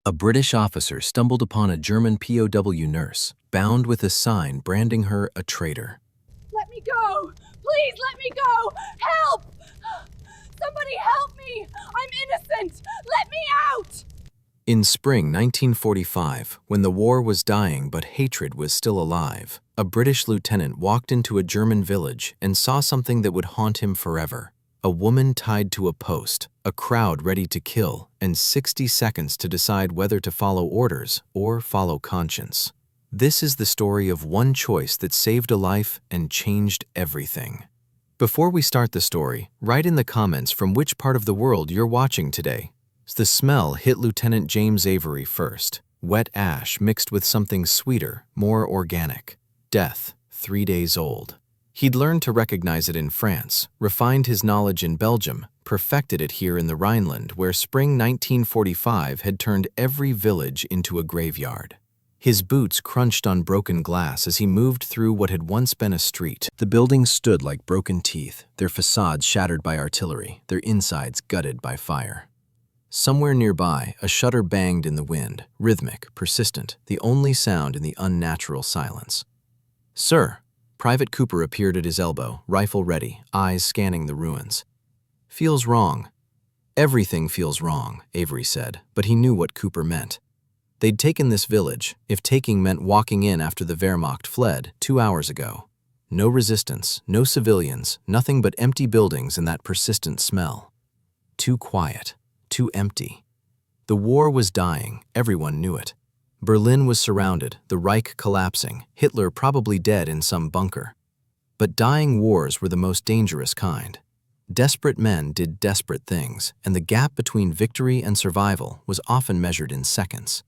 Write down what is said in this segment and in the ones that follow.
A British officer stumbled upon a German POW nurse, bound with a sign branding her a traitor. Let me go! Please let me go! Help! Somebody help me! I'm innocent! Let me out! In spring 1945, when the war was dying but hatred was still alive, a British lieutenant walked into a German village and saw something that would haunt him forever. A woman tied to a post, a crowd ready to kill, and 60 seconds to decide whether to follow orders or follow conscience. This is the story of one choice that saved a life and changed everything. Before we start the story, write in the comments from which part of the world you're watching today. The smell hit Lieutenant James Avery first. Wet ash mixed with something sweeter, more organic. Death, 3 days old. He'd learned to recognize it in France, refined his knowledge in Belgium, perfected it here in the Rhineland, where spring 1945 had turned every village into a graveyard. His boots crunched on broken glass as he moved through what had once been a street. The buildings stood like broken teeth, their facades shattered by artillery, their insides gutted by fire. Somewhere nearby, a shutter banged in the wind, rhythmic, persistent, the only sound in the unnatural silence. "Sir!" Private Cooper appeared at his elbow, rifle ready, eyes scanning the ruins. "Feels wrong." "Everything feels wrong," Avery said, but he knew what Cooper meant. They'd taken this village, if taking meant walking in after the Wehrmacht fled, 2 hours ago. No resistance, no civilians, nothing but empty buildings and that persistent smell. Too quiet. Too empty. The war was dying, everyone knew it. Berlin was surrounded, the Reich collapsing, Hitler probably dead in some bunker. But dying wars were the most dangerous kind. Desperate men did desperate things, and the gap between victory and survival was often measured in seconds.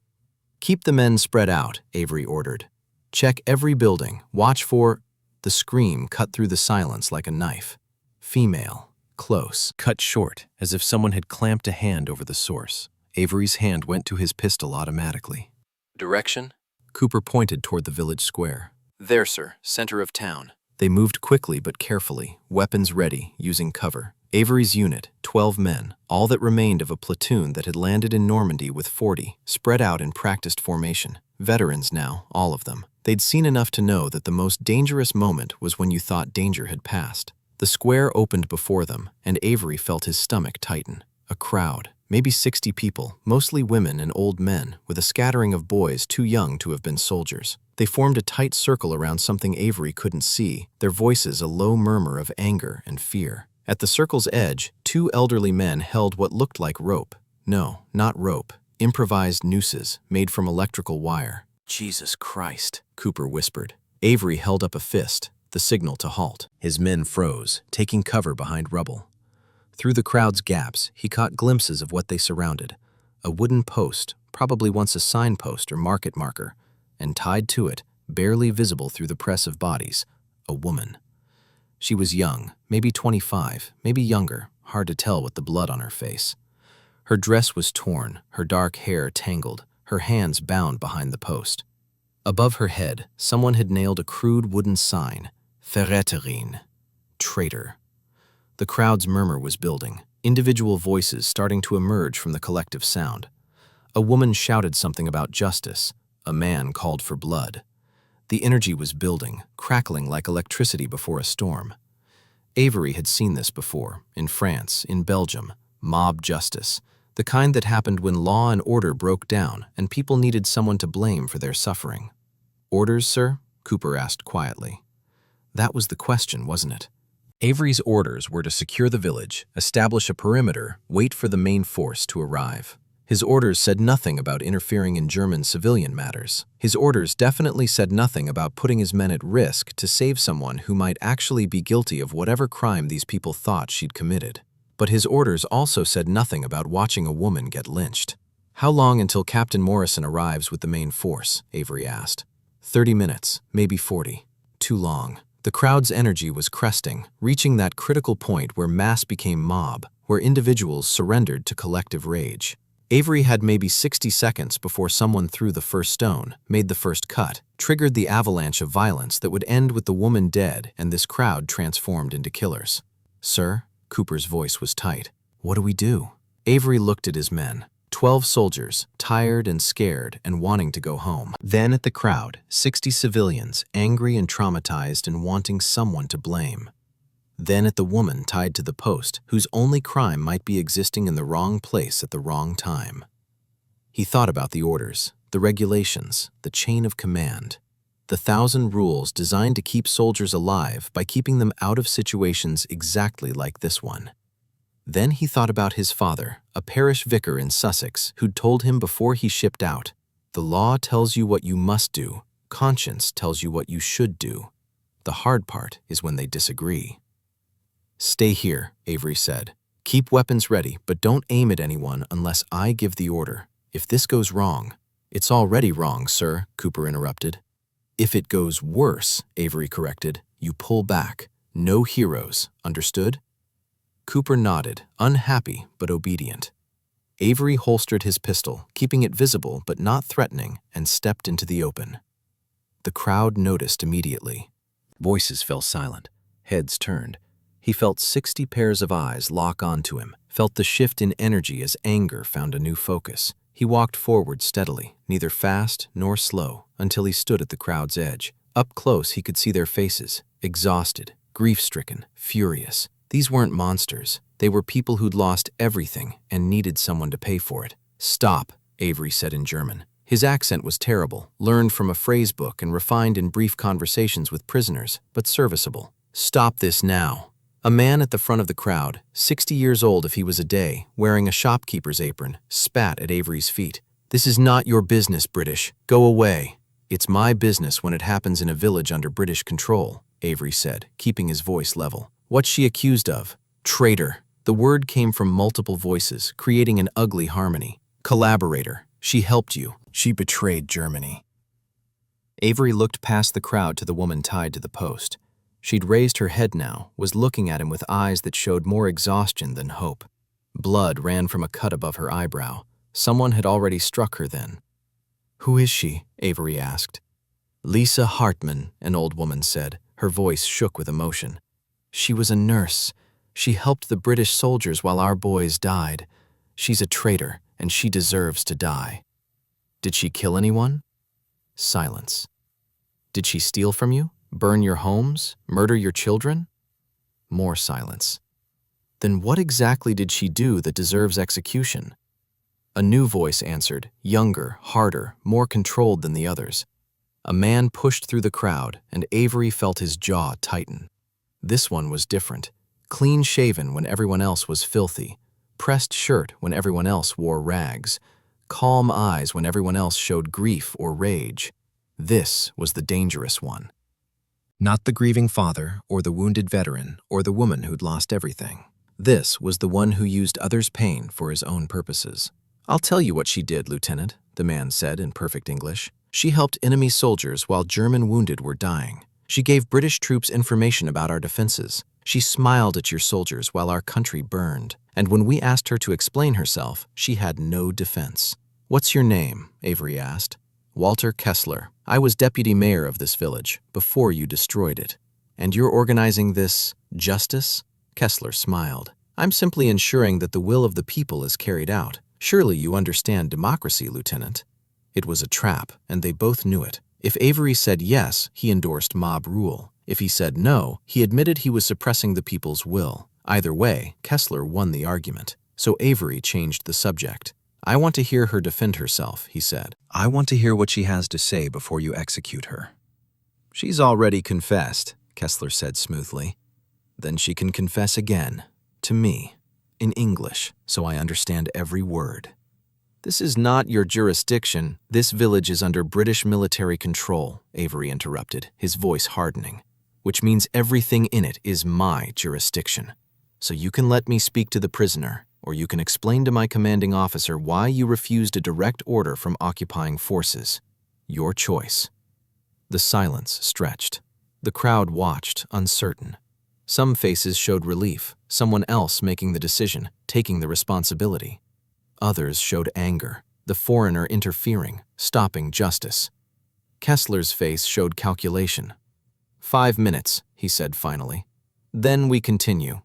"Keep the men spread out," Avery ordered. "Check every building, watch for—" The scream cut through the silence like a knife. Female. Close, cut short, as if someone had clamped a hand over the source. Avery's hand went to his pistol automatically. "Direction?" Cooper pointed toward the village square. "There, sir, center of town." They moved quickly but carefully, weapons ready, using cover. Avery's unit, 12 men, all that remained of a platoon that had landed in Normandy with 40, spread out in practiced formation. Veterans now, all of them. They'd seen enough to know that the most dangerous moment was when you thought danger had passed. The square opened before them, and Avery felt his stomach tighten. A crowd, maybe 60 people, mostly women and old men, with a scattering of boys too young to have been soldiers. They formed a tight circle around something Avery couldn't see, their voices a low murmur of anger and fear. At the circle's edge, 2 elderly men held what looked like rope. No, not rope. Improvised nooses, made from electrical wire. "Jesus Christ," Cooper whispered. Avery held up a fist, the signal to halt. His men froze, taking cover behind rubble. Through the crowd's gaps, he caught glimpses of what they surrounded. A wooden post, probably once a signpost or market marker, and tied to it, barely visible through the press of bodies, a woman. She was young, maybe 25, maybe younger, hard to tell with the blood on her face. Her dress was torn, her dark hair tangled, her hands bound behind the post. Above her head, someone had nailed a crude wooden sign, Verräterin, traitor. The crowd's murmur was building, individual voices starting to emerge from the collective sound. A woman shouted something about justice, a man called for blood. The energy was building, crackling like electricity before a storm. Avery had seen this before, in France, in Belgium, mob justice, the kind that happened when law and order broke down and people needed someone to blame for their suffering. "Orders, sir?" Cooper asked quietly. That was the question, wasn't it? Avery's orders were to secure the village, establish a perimeter, wait for the main force to arrive. His orders said nothing about interfering in German civilian matters. His orders definitely said nothing about putting his men at risk to save someone who might actually be guilty of whatever crime these people thought she'd committed. But his orders also said nothing about watching a woman get lynched. "How long until Captain Morrison arrives with the main force?" Avery asked. 30 minutes, maybe 40. Too long. The crowd's energy was cresting, reaching that critical point where mass became mob, where individuals surrendered to collective rage. Avery had maybe 60 seconds before someone threw the first stone, made the first cut, triggered the avalanche of violence that would end with the woman dead and this crowd transformed into killers. "Sir?" Cooper's voice was tight. "What do we do?" Avery looked at his men. 12 soldiers, tired and scared and wanting to go home. Then at the crowd, 60 civilians, angry and traumatized and wanting someone to blame. Then at the woman tied to the post, whose only crime might be existing in the wrong place at the wrong time. He thought about the orders, the regulations, the chain of command, the 1,000 rules designed to keep soldiers alive by keeping them out of situations exactly like this one. Then he thought about his father, a parish vicar in Sussex, who'd told him before he shipped out, "The law tells you what you must do, conscience tells you what you should do. The hard part is when they disagree." "Stay here," Avery said. "Keep weapons ready, but don't aim at anyone unless I give the order. If this goes wrong—" "It's already wrong, sir," Cooper interrupted. "If it goes worse," Avery corrected, "you pull back. No heroes, understood?" Cooper nodded, unhappy but obedient. Avery holstered his pistol, keeping it visible but not threatening, and stepped into the open. The crowd noticed immediately. Voices fell silent, heads turned. He felt 60 pairs of eyes lock onto him, felt the shift in energy as anger found a new focus. He walked forward steadily, neither fast nor slow, until he stood at the crowd's edge. Up close he could see their faces, exhausted, grief-stricken, furious. These weren't monsters. They were people who'd lost everything and needed someone to pay for it. "Stop," Avery said in German. His accent was terrible, learned from a phrase book and refined in brief conversations with prisoners, but serviceable. "Stop this now." A man at the front of the crowd, 60 years old if he was a day, wearing a shopkeeper's apron, spat at Avery's feet. "This is not your business, British. Go away." "It's my business when it happens in a village under British control," Avery said, keeping his voice level. "What's she accused of?" "Traitor." The word came from multiple voices, creating an ugly harmony. "Collaborator. She helped you. She betrayed Germany." Avery looked past the crowd to the woman tied to the post. She'd raised her head now, was looking at him with eyes that showed more exhaustion than hope. Blood ran from a cut above her eyebrow. Someone had already struck her then. "Who is she?" Avery asked. "Lisa Hartman," an old woman said. Her voice shook with emotion. "She was a nurse. She helped the British soldiers while our boys died. She's a traitor, and she deserves to die." "Did she kill anyone?" Silence. "Did she steal from you? Burn your homes? Murder your children?" More silence. "Then what exactly did she do that deserves execution?" A new voice answered, younger, harder, more controlled than the others. A man pushed through the crowd, and Avery felt his jaw tighten. This one was different. Clean-shaven when everyone else was filthy. Pressed shirt when everyone else wore rags. Calm eyes when everyone else showed grief or rage. This was the dangerous one. Not the grieving father, or the wounded veteran, or the woman who'd lost everything. This was the one who used others' pain for his own purposes. "I'll tell you what she did, Lieutenant," the man said in perfect English. "She helped enemy soldiers while German wounded were dying. She gave British troops information about our defenses. She smiled at your soldiers while our country burned. And when we asked her to explain herself, she had no defense." "What's your name?" Avery asked. "Walter Kessler. I was deputy mayor of this village before you destroyed it. And you're organizing this justice?" Kessler smiled. "I'm simply ensuring that the will of the people is carried out. Surely you understand democracy, Lieutenant." It was a trap, and they both knew it. If Avery said yes, he endorsed mob rule. If he said no, he admitted he was suppressing the people's will. Either way, Kessler won the argument. So Avery changed the subject. "I want to hear her defend herself," he said. "I want to hear what she has to say before you execute her." "She's already confessed," Kessler said smoothly. "Then she can confess again. To me. In English, so I understand every word." "This is not your jurisdiction. This village is under British military control," Avery interrupted, his voice hardening. "Which means everything in it is my jurisdiction. So you can let me speak to the prisoner, or you can explain to my commanding officer why you refused a direct order from occupying forces. Your choice." The silence stretched. The crowd watched, uncertain. Some faces showed relief, someone else making the decision, taking the responsibility. Others showed anger, the foreigner interfering, stopping justice. Kessler's face showed calculation. 5 minutes, he said finally. "Then we continue."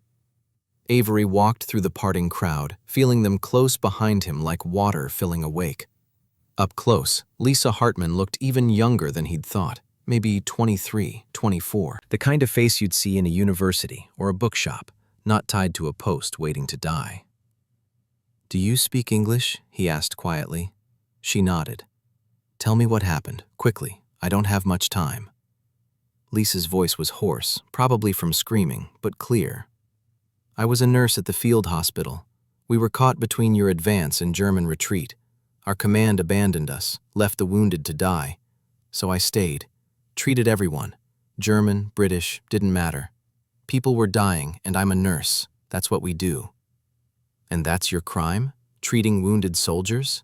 Avery walked through the parting crowd, feeling them close behind him like water filling a wake. Up close, Lisa Hartman looked even younger than he'd thought, maybe 23, 24. The kind of face you'd see in a university or a bookshop, not tied to a post waiting to die. "Do you speak English?" he asked quietly. She nodded. "Tell me what happened, quickly. I don't have much time." Lisa's voice was hoarse, probably from screaming, but clear. "I was a nurse at the field hospital. We were caught between your advance and German retreat. Our command abandoned us, left the wounded to die. So I stayed, treated everyone. German, British, didn't matter. People were dying, and I'm a nurse. That's what we do." "And that's your crime? Treating wounded soldiers?"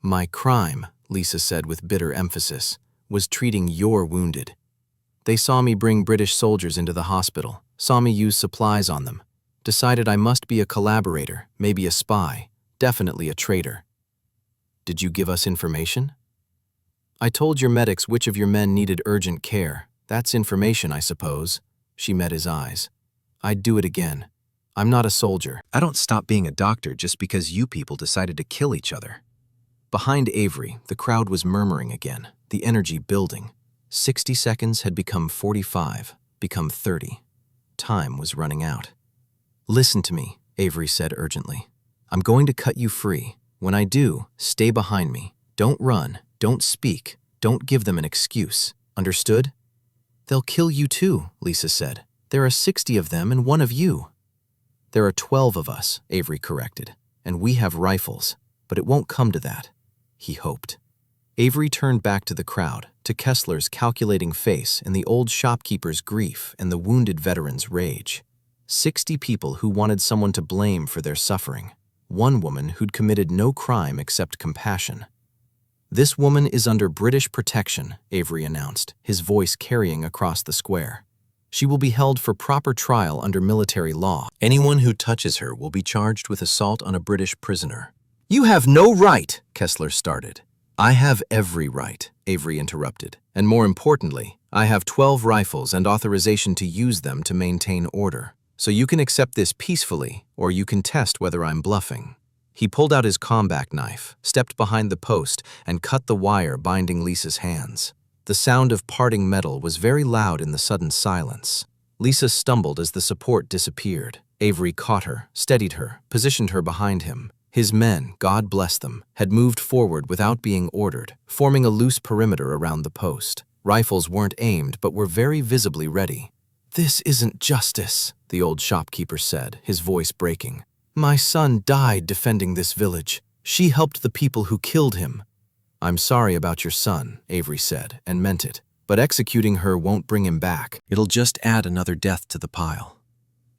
"My crime," Lisa said with bitter emphasis, "was treating your wounded. They saw me bring British soldiers into the hospital, saw me use supplies on them, decided I must be a collaborator, maybe a spy, definitely a traitor." "Did you give us information?" "I told your medics which of your men needed urgent care. That's information, I suppose." She met his eyes. "I'd do it again. I'm not a soldier. I don't stop being a doctor just because you people decided to kill each other." Behind Avery, the crowd was murmuring again, the energy building. 60 seconds had become 45, become 30. Time was running out. "Listen to me," Avery said urgently. "I'm going to cut you free. When I do, stay behind me. Don't run, don't speak, don't give them an excuse. Understood?" "They'll kill you too," Lisa said. "There are 60 of them and one of you." "There are 12 of us," Avery corrected, "and we have rifles, but it won't come to that," he hoped. Avery turned back to the crowd, to Kessler's calculating face and the old shopkeeper's grief and the wounded veteran's rage. 60 people who wanted someone to blame for their suffering. One woman who'd committed no crime except compassion. "This woman is under British protection," Avery announced, his voice carrying across the square. "She will be held for proper trial under military law. Anyone who touches her will be charged with assault on a British prisoner." "You have no right," Kessler started. "I have every right," Avery interrupted. "And more importantly, I have 12 rifles and authorization to use them to maintain order. So you can accept this peacefully, or you can test whether I'm bluffing." He pulled out his combat knife, stepped behind the post, and cut the wire binding Lisa's hands. The sound of parting metal was very loud in the sudden silence. Lisa stumbled as the support disappeared. Avery caught her, steadied her, positioned her behind him. His men, God bless them, had moved forward without being ordered, forming a loose perimeter around the post. Rifles weren't aimed, but were very visibly ready. "This isn't justice," the old shopkeeper said, his voice breaking. "My son died defending this village. She helped the people who killed him." "I'm sorry about your son," Avery said, and meant it. "But executing her won't bring him back. It'll just add another death to the pile."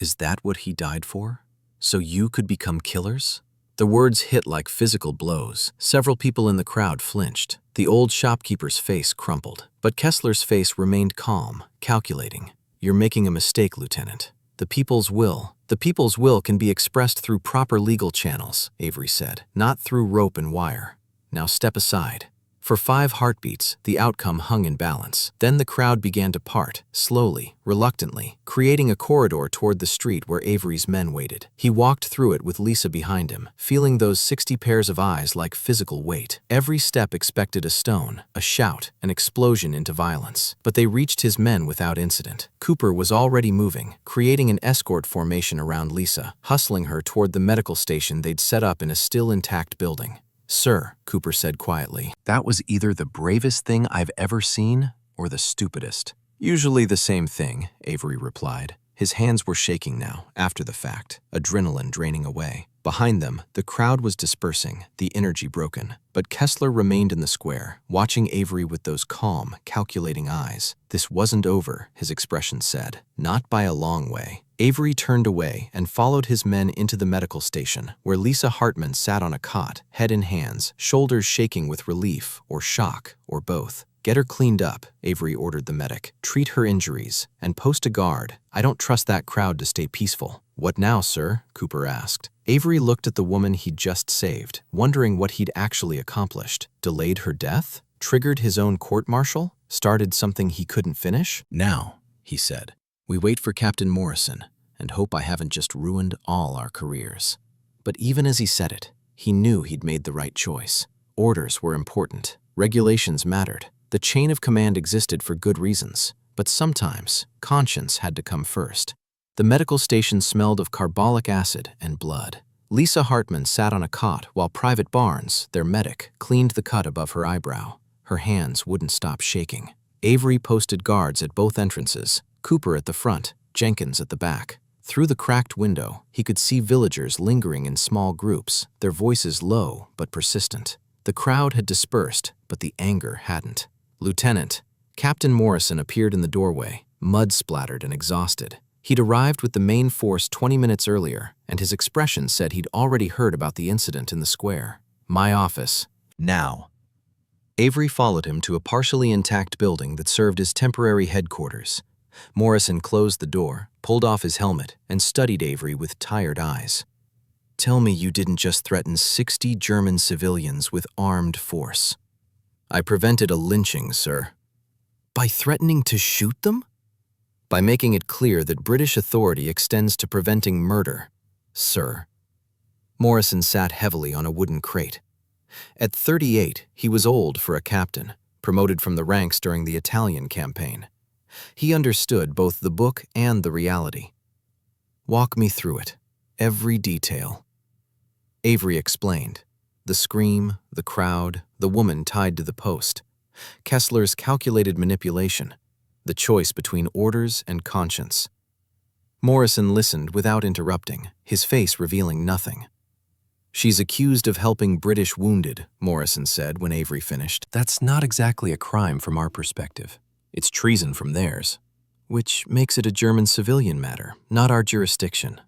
"Is that what he died for? So you could become killers?" The words hit like physical blows. Several people in the crowd flinched. The old shopkeeper's face crumpled, but Kessler's face remained calm, calculating. "You're making a mistake, Lieutenant. The people's will can be expressed through proper legal channels," Avery said, "not through rope and wire. Now step aside." For 5 heartbeats, the outcome hung in balance. Then the crowd began to part, slowly, reluctantly, creating a corridor toward the street where Avery's men waited. He walked through it with Lisa behind him, feeling those 60 pairs of eyes like physical weight. Every step expected a stone, a shout, an explosion into violence. But they reached his men without incident. Cooper was already moving, creating an escort formation around Lisa, hustling her toward the medical station they'd set up in a still intact building. "Sir," Cooper said quietly, "that was either the bravest thing I've ever seen or the stupidest." "Usually the same thing," Avery replied. His hands were shaking now, after the fact, adrenaline draining away. Behind them, the crowd was dispersing, the energy broken. But Kessler remained in the square, watching Avery with those calm, calculating eyes. This wasn't over, his expression said. Not by a long way. Avery turned away and followed his men into the medical station, where Lisa Hartman sat on a cot, head in hands, shoulders shaking with relief, or shock, or both. "Get her cleaned up," Avery ordered the medic. "Treat her injuries, and post a guard. I don't trust that crowd to stay peaceful." "What now, sir?" Cooper asked. Avery looked at the woman he'd just saved, wondering what he'd actually accomplished. Delayed her death? Triggered his own court-martial? Started something he couldn't finish? "Now," he said, "we wait for Captain Morrison. and hope I haven't just ruined all our careers." But even as he said it, he knew he'd made the right choice. Orders were important. Regulations mattered. The chain of command existed for good reasons, but sometimes conscience had to come first. The medical station smelled of carbolic acid and blood. Lisa Hartman sat on a cot while Private Barnes, their medic, cleaned the cut above her eyebrow. Her hands wouldn't stop shaking. Avery posted guards at both entrances, Cooper at the front, Jenkins at the back. Through the cracked window, he could see villagers lingering in small groups, their voices low but persistent. The crowd had dispersed, but the anger hadn't. "Lieutenant," Captain Morrison appeared in the doorway, mud-splattered and exhausted. He'd arrived with the main force 20 minutes earlier, and his expression said he'd already heard about the incident in the square. "My office. Now." Avery followed him to a partially intact building that served as temporary headquarters. Morrison closed the door, pulled off his helmet, and studied Avery with tired eyes. "Tell me you didn't just threaten 60 German civilians with armed force." "I prevented a lynching, sir." "By threatening to shoot them?" "By making it clear that British authority extends to preventing murder, sir." Morrison sat heavily on a wooden crate. At 38, he was old for a captain, promoted from the ranks during the Italian campaign. He understood both the book and the reality. "Walk me through it, every detail." Avery explained. The scream, the crowd, the woman tied to the post. Kessler's calculated manipulation, the choice between orders and conscience. Morrison listened without interrupting, his face revealing nothing. "She's accused of helping British wounded," Morrison said when Avery finished. "That's not exactly a crime from our perspective. It's treason from theirs, which makes it a German civilian matter, not our jurisdiction.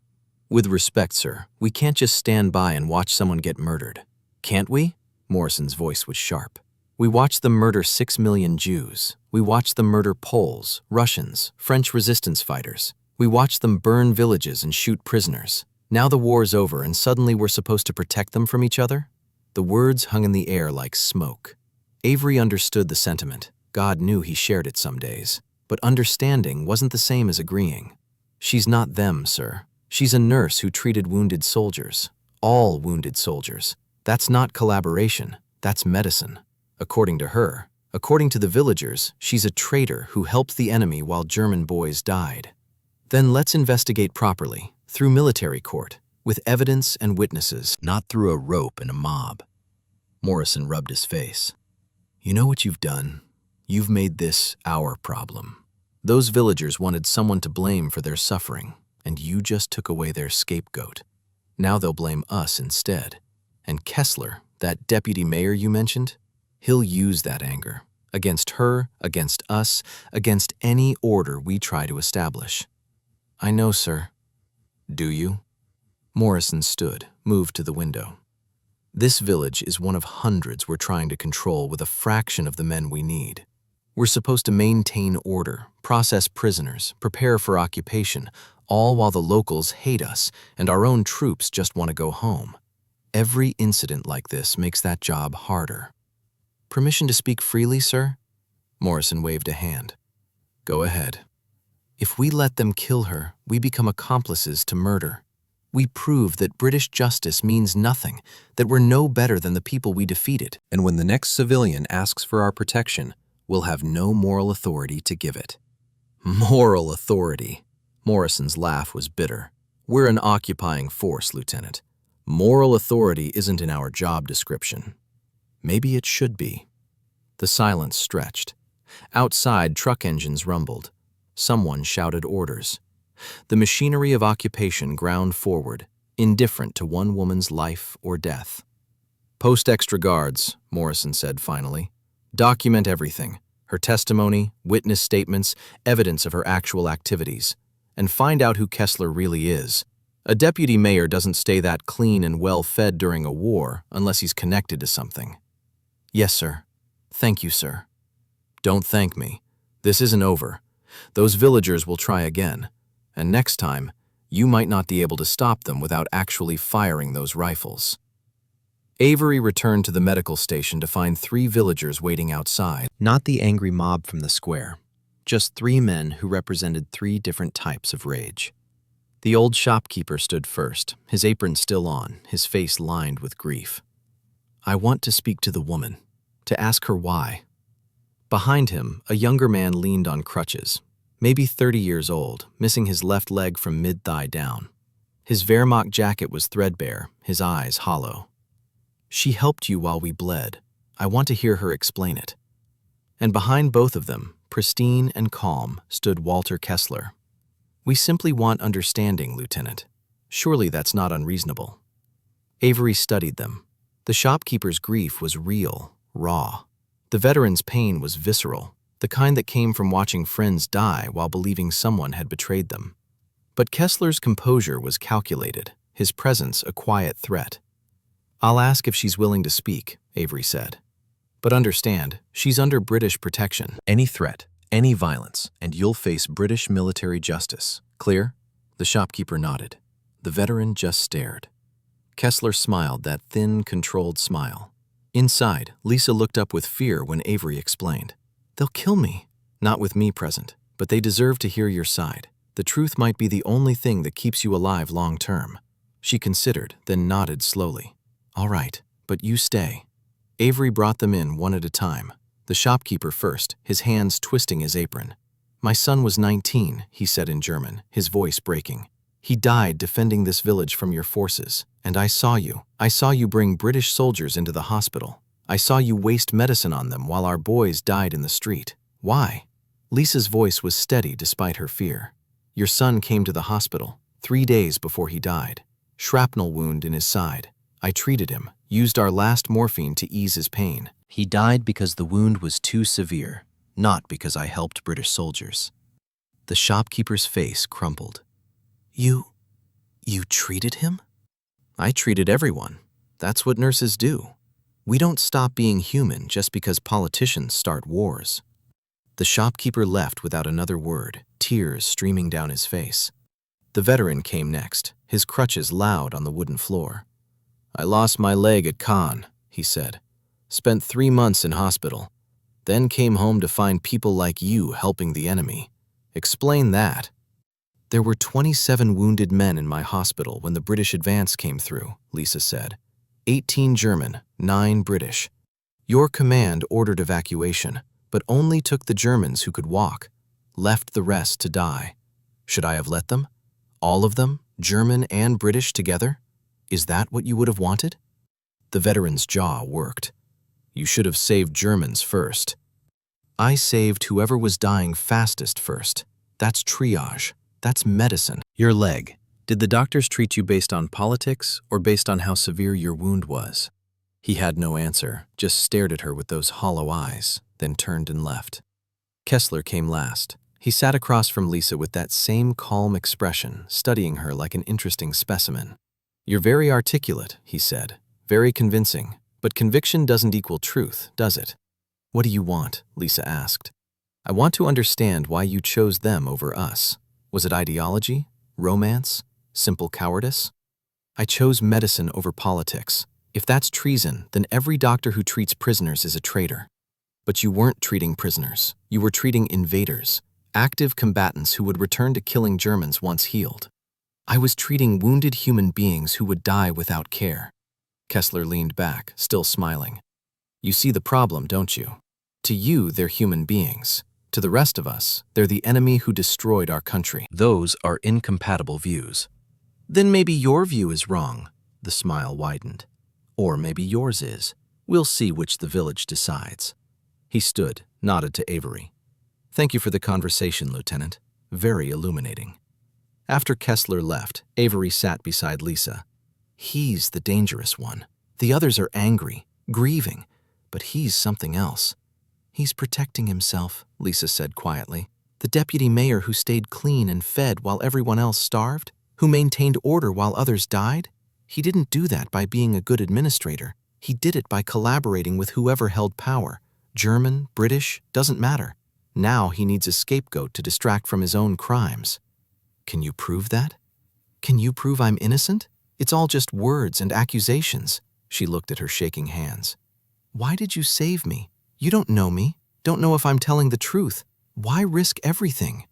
With respect, sir, we can't just stand by and watch someone get murdered. Can't we?" Morrison's voice was sharp. "We watched them murder 6 million Jews. We watched them murder Poles, Russians, French resistance fighters. We watched them burn villages and shoot prisoners. Now the war's over and suddenly we're supposed to protect them from each other?" The words hung in the air like smoke. Avery understood the sentiment. God knew he shared it some days. But understanding wasn't the same as agreeing. "She's not them, sir. She's a nurse who treated wounded soldiers. All wounded soldiers. That's not collaboration. That's medicine. According to her, according to the villagers, she's a traitor who helped the enemy while German boys died. Then let's investigate properly, through military court, with evidence and witnesses, not through a rope and a mob." Morrison rubbed his face. "You know what you've done? You've made this our problem. Those villagers wanted someone to blame for their suffering, and you just took away their scapegoat. Now they'll blame us instead. And Kessler, that deputy mayor you mentioned, he'll use that anger. Against her, against us, against any order we try to establish." "I know, sir." "Do you?" Morrison stood, moved to the window. "This village is one of hundreds we're trying to control with a fraction of the men we need. We're supposed to maintain order, process prisoners, prepare for occupation, all while the locals hate us and our own troops just want to go home. Every incident like this makes that job harder." "Permission to speak freely, sir?" Morrison waved a hand. "Go ahead." "If we let them kill her, we become accomplices to murder. We prove that British justice means nothing, that we're no better than the people we defeated. And when the next civilian asks for our protection, we'll have no moral authority to give it." "Moral authority." Morrison's laugh was bitter. "We're an occupying force, Lieutenant. Moral authority isn't in our job description. Maybe it should be." The silence stretched. Outside, truck engines rumbled. Someone shouted orders. The machinery of occupation ground forward, indifferent to one woman's life or death. "Post extra guards," Morrison said finally. "Document everything, her testimony, witness statements, evidence of her actual activities, and find out who Kessler really is. A deputy mayor doesn't stay that clean and well-fed during a war unless he's connected to something." "Yes, sir. Thank you, sir." "Don't thank me. This isn't over. Those villagers will try again, and next time, you might not be able to stop them without actually firing those rifles." Avery returned to the medical station to find 3 villagers waiting outside. Not the angry mob from the square, just 3 men who represented 3 different types of rage. The old shopkeeper stood first, his apron still on, his face lined with grief. "I want to speak to the woman, to ask her why." Behind him, a younger man leaned on crutches, maybe 30 years old, missing his left leg from mid-thigh down. His Wehrmacht jacket was threadbare, his eyes hollow. "She helped you while we bled. I want to hear her explain it." And behind both of them, pristine and calm, stood Walter Kessler. "We simply want understanding, Lieutenant. Surely that's not unreasonable." Avery studied them. The shopkeeper's grief was real, raw. The veteran's pain was visceral, the kind that came from watching friends die while believing someone had betrayed them. But Kessler's composure was calculated, his presence a quiet threat. "I'll ask if she's willing to speak," Avery said. "But understand, she's under British protection. Any threat, any violence, and you'll face British military justice. Clear?" The shopkeeper nodded. The veteran just stared. Kessler smiled, that thin, controlled smile. Inside, Lisa looked up with fear when Avery explained. "They'll kill me." "Not with me present, but they deserve to hear your side. The truth might be the only thing that keeps you alive long term." She considered, then nodded slowly. "All right, but you stay." Avery brought them in one at a time. The shopkeeper first, his hands twisting his apron. "My son was 19, he said in German, his voice breaking. "He died defending this village from your forces, and I saw you. I saw you bring British soldiers into the hospital. I saw you waste medicine on them while our boys died in the street. Why?" Lisa's voice was steady despite her fear. "Your son came to the hospital 3 days before he died. Shrapnel wound in his side. I treated him, used our last morphine to ease his pain. He died because the wound was too severe, not because I helped British soldiers." The shopkeeper's face crumpled. You treated him?" "I treated everyone. That's what nurses do. We don't stop being human just because politicians start wars." The shopkeeper left without another word, tears streaming down his face. The veteran came next, his crutches loud on the wooden floor. "I lost my leg at Caen," he said. "Spent 3 months in hospital. Then came home to find people like you helping the enemy. Explain that." "There were 27 wounded men in my hospital when the British advance came through," Lisa said. 18 German, 9 British. Your command ordered evacuation, but only took the Germans who could walk, left the rest to die. Should I have let them? All of them, German and British together? Is that what you would have wanted?" The veteran's jaw worked. "You should have saved Germans first." "I saved whoever was dying fastest first. That's triage. That's medicine." "Your leg. Did the doctors treat you based on politics or based on how severe your wound was?" He had no answer, just stared at her with those hollow eyes, then turned and left. Kessler came last. He sat across from Lisa with that same calm expression, studying her like an interesting specimen. "You're very articulate," he said, "very convincing. But conviction doesn't equal truth, does it?" "What do you want?" Lisa asked. "I want to understand why you chose them over us. Was it ideology? Romance? Simple cowardice?" "I chose medicine over politics. If that's treason, then every doctor who treats prisoners is a traitor." "But you weren't treating prisoners. You were treating invaders, active combatants who would return to killing Germans once healed." "I was treating wounded human beings who would die without care." Kessler leaned back, still smiling. "You see the problem, don't you? To you, they're human beings. To the rest of us, they're the enemy who destroyed our country. Those are incompatible views." "Then maybe your view is wrong." The smile widened. "Or maybe yours is. We'll see which the village decides." He stood, nodded to Avery. "Thank you for the conversation, Lieutenant. Very illuminating." After Kessler left, Avery sat beside Lisa. "He's the dangerous one. The others are angry, grieving, but he's something else." "He's protecting himself," Lisa said quietly. "The deputy mayor who stayed clean and fed while everyone else starved, who maintained order while others died, he didn't do that by being a good administrator. He did it by collaborating with whoever held power. German, British, doesn't matter. Now he needs a scapegoat to distract from his own crimes." "Can you prove that? Can you prove I'm innocent? It's all just words and accusations." She looked at her shaking hands. "Why did you save me? You don't know me, don't know if I'm telling the truth. Why risk everything?"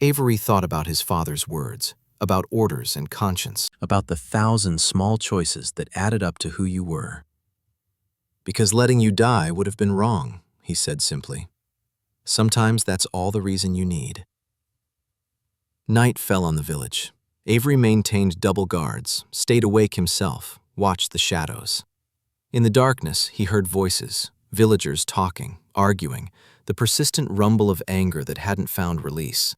Avery thought about his father's words. about orders and conscience, about the 1,000 small choices that added up to who you were. Because letting you die would have been wrong, he said simply. Sometimes that's all the reason you need. Night fell on the village. Avery maintained double guards, stayed awake himself, watched the shadows. In the darkness, he heard voices, villagers talking, arguing, the persistent rumble of anger that hadn't found release.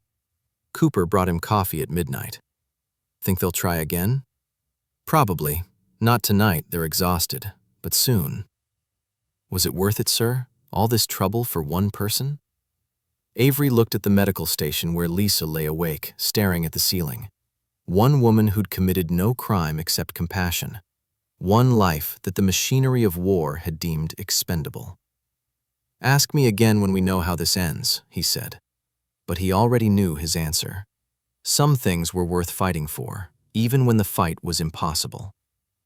Cooper brought him coffee at midnight. Think they'll try again? Probably. Not tonight, they're exhausted, but soon. Was it worth it, sir? All this trouble for one person? Avery looked at the medical station where Lisa lay awake, staring at the ceiling. One woman who'd committed no crime except compassion. One life that the machinery of war had deemed expendable. Ask me again when we know how this ends, he said. But he already knew his answer. Some things were worth fighting for, even when the fight was impossible.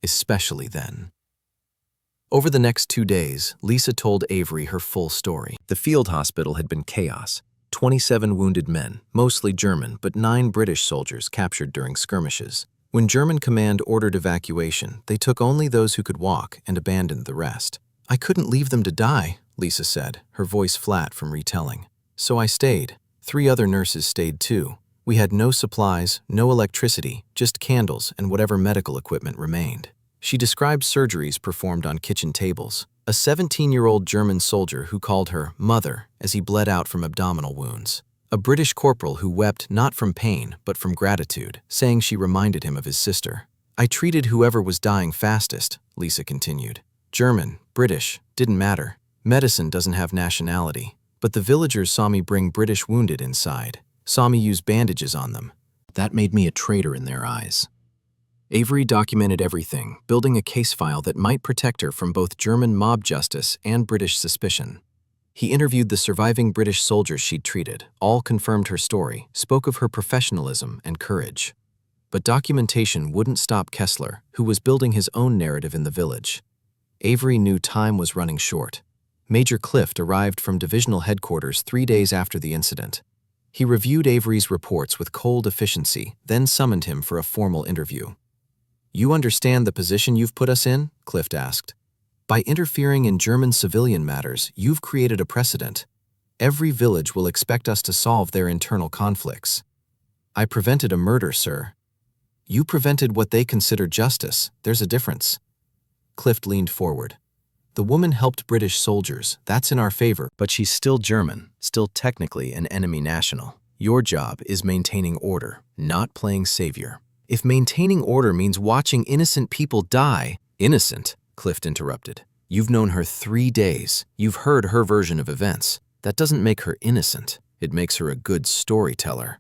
Especially then. Over the next 2 days, Lisa told Avery her full story. The field hospital had been chaos. 27 wounded men, mostly German, but 9 British soldiers captured during skirmishes. When German command ordered evacuation, they took only those who could walk and abandoned the rest. I couldn't leave them to die, Lisa said, her voice flat from retelling. So I stayed. 3 other nurses stayed too. We had no supplies, no electricity, just candles and whatever medical equipment remained. She described surgeries performed on kitchen tables. A 17-year-old German soldier who called her mother as he bled out from abdominal wounds. A British corporal who wept not from pain but from gratitude, saying she reminded him of his sister. I treated whoever was dying fastest, Lisa continued. German, British, didn't matter. Medicine doesn't have nationality. But the villagers saw me bring British wounded inside, saw me use bandages on them. That made me a traitor in their eyes. Avery documented everything, building a case file that might protect her from both German mob justice and British suspicion. He interviewed the surviving British soldiers she'd treated, all confirmed her story, spoke of her professionalism and courage. But documentation wouldn't stop Kessler, who was building his own narrative in the village. Avery knew time was running short. Major Clift arrived from divisional headquarters 3 days after the incident. He reviewed Avery's reports with cold efficiency, then summoned him for a formal interview. You understand the position you've put us in? Clift asked. By interfering in German civilian matters, you've created a precedent. Every village will expect us to solve their internal conflicts. I prevented a murder, sir. You prevented what they consider justice. There's a difference. Clift leaned forward. The woman helped British soldiers. That's in our favor, but she's still German, still technically an enemy national. Your job is maintaining order, not playing savior. If maintaining order means watching innocent people die— Innocent, Clift interrupted. You've known her 3 days. You've heard her version of events. That doesn't make her innocent. It makes her a good storyteller.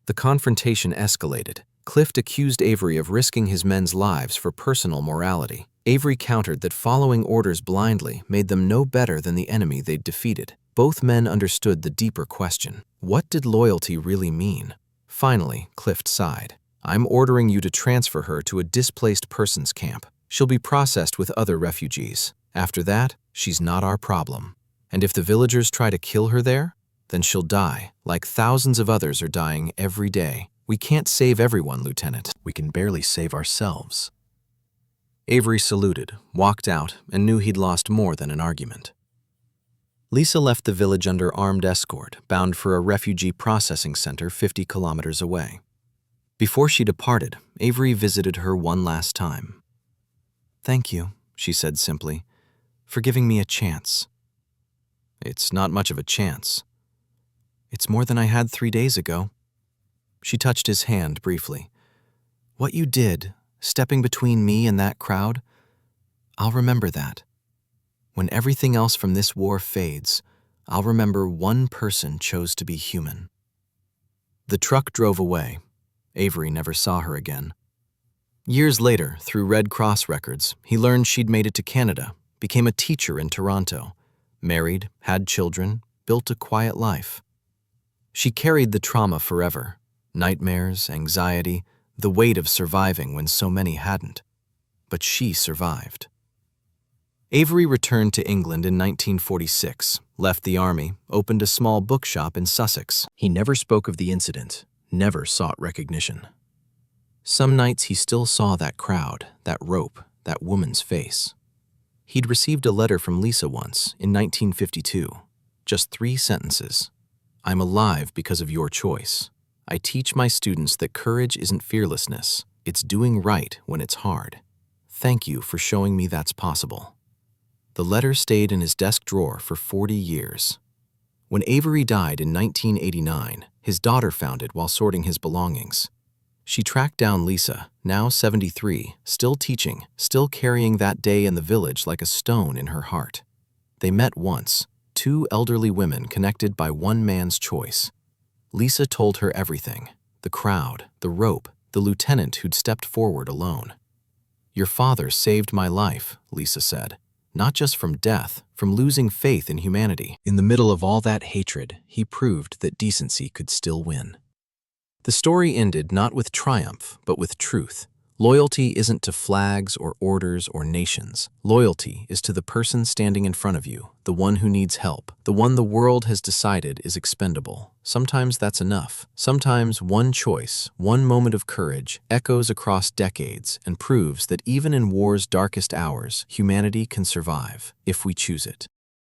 The confrontation escalated. Clift accused Avery of risking his men's lives for personal morality. Avery countered that following orders blindly made them no better than the enemy they'd defeated. Both men understood the deeper question. What did loyalty really mean? Finally, Clift sighed. I'm ordering you to transfer her to a displaced persons camp. She'll be processed with other refugees. After that, she's not our problem. And if the villagers try to kill her there, then she'll die, like thousands of others are dying every day. We can't save everyone, Lieutenant. We can barely save ourselves. Avery saluted, walked out, and knew he'd lost more than an argument. Lisa left the village under armed escort, bound for a refugee processing center 50 kilometers away. Before she departed, Avery visited her one last time. Thank you, she said simply, for giving me a chance. It's not much of a chance. It's more than I had 3 days ago. She touched his hand briefly. What you did, stepping between me and that crowd, I'll remember that. When everything else from this war fades, I'll remember one person chose to be human. The truck drove away. Avery never saw her again. Years later, through Red Cross records, he learned she'd made it to Canada, became a teacher in Toronto, married, had children, built a quiet life. She carried the trauma forever, nightmares, anxiety, the weight of surviving when so many hadn't. But she survived. Avery returned to England in 1946, left the army, opened a small bookshop in Sussex. He never spoke of the incident, never sought recognition. Some nights he still saw that crowd, that rope, that woman's face. He'd received a letter from Lisa once, in 1952. Just 3 sentences. I'm alive because of your choice. I teach my students that courage isn't fearlessness. It's doing right when it's hard. Thank you for showing me that's possible. The letter stayed in his desk drawer for 40 years. When Avery died in 1989, his daughter found it while sorting his belongings. She tracked down Lisa, now 73, still teaching, still carrying that day in the village like a stone in her heart. They met once, 2 elderly women connected by one man's choice. Lisa told her everything: the crowd, the rope, the lieutenant who'd stepped forward alone. Your father saved my life, Lisa said. Not just from death, from losing faith in humanity. In the middle of all that hatred, he proved that decency could still win. The story ended not with triumph, but with truth. Loyalty isn't to flags or orders or nations. Loyalty is to the person standing in front of you, the one who needs help, the one the world has decided is expendable. Sometimes that's enough. Sometimes one choice, one moment of courage, echoes across decades and proves that even in war's darkest hours, humanity can survive if we choose it.